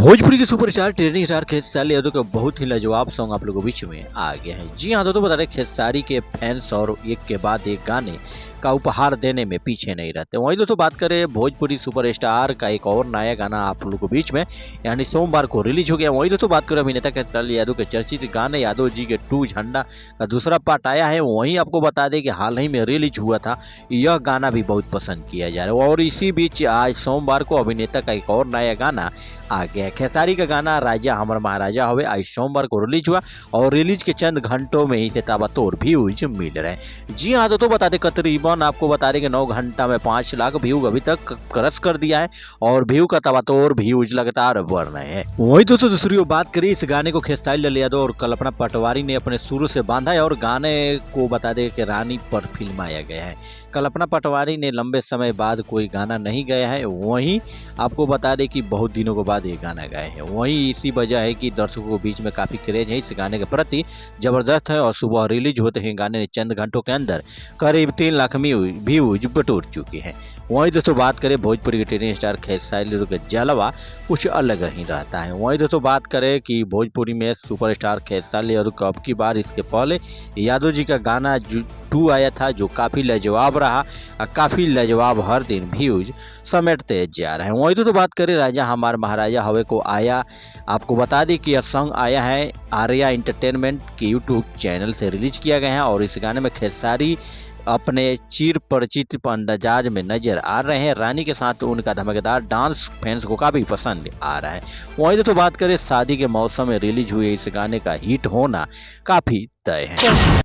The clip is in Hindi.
भोजपुरी के superstar trending star Khesari Yadav का बहुत ही लाजवाब सॉन्ग आप लोगों के बीच में आ गया है। जी हाँ, तो बता रहे खेसारी के फैंस और एक के बाद एक गाने का उपहार देने में पीछे नहीं रहते। वहीं दोस्तों बात करें भोजपुरी सुपरस्टार का एक और नया गाना आप लोगों के बीच में यानी सोमवार को रिलीज हो गया। वहीं दोस्तों बात करें अभिनेता खेसारी यादव के चर्चित गाने यादव जी के 2 झंडा का दूसरा पार्ट आया है। वहीं आपको बता दें कि हाल ही में रिलीज हुआ था, यह गाना भी बहुत पसंद किया जा रहा है। और इसी बीच आज सोमवार को अभिनेता का एक और नया गाना आ गया है। खेसारी का गाना राजा हमर महाराजा हवे आज सोमवार को रिलीज हुआ और रिलीज के चंद घंटों में ही से ताबड़तोड़ व्यूज मिल रहे हैं। जी हाँ, तो बता दें तकरीबन आपको बता दें कि 9 घंटा में 5 लाख व्यू अभी तक क्रश कर दिया है और व्यू का ताबड़तोड़ व्यूज लगातार बढ़ रहे हैं। वही दोस्तों दूसरी ओर बात करें, इस गाने को खेसारी लाल यादव और कल्पना पटवारी ने अपने शुरू से बांधा है और गाने को बता दें कि रानी पर फिल्माया गया है। कल्पना पटवारी ने लंबे समय बाद कोई गाना नहीं गाया है, वहीं आपको बता दें कि बहुत दिनों के बाद ये गाना गाए हैं। वहीं इसी वजह है कि दर्शकों के बीच में काफ़ी क्रेज है इस गाने के प्रति, ज़बरदस्त है और सुबह रिलीज होते ही गाने ने चंद घंटों के अंदर करीब 3 लाख व्यूज बटोर चुके हैं। वहीं दोस्तों बात करें भोजपुरी के ट्रेंडिंग स्टार खेसारी यादव के जलवा कुछ अलग ही रहता है। वहीं दोस्तों बात करें कि भोजपुरी में सुपरस्टार खेसारी यादव को अब की बार इसके पहले यादव जी का गाना 2 आया था जो काफ़ी लाजवाब रहा और काफ़ी लाजवाब हर दिन व्यूज समेटते जा रहे हैं। वहीं तो बात करें राजा हमार महाराजा हवे को आया, आपको बता दें कि यह सॉन्ग आया है आर्या एंटरटेनमेंट के यूट्यूब चैनल से रिलीज किया गया है और इस गाने में खेसारी अपने चिर परिचित अंदाज में नजर आ रहे हैं। रानी के साथ उनका धमाकेदार डांस फैंस को काफ़ी पसंद आ रहा है। वहीं तो बात करें शादी के मौसम में रिलीज हुए इस गाने का हिट होना काफ़ी तय है।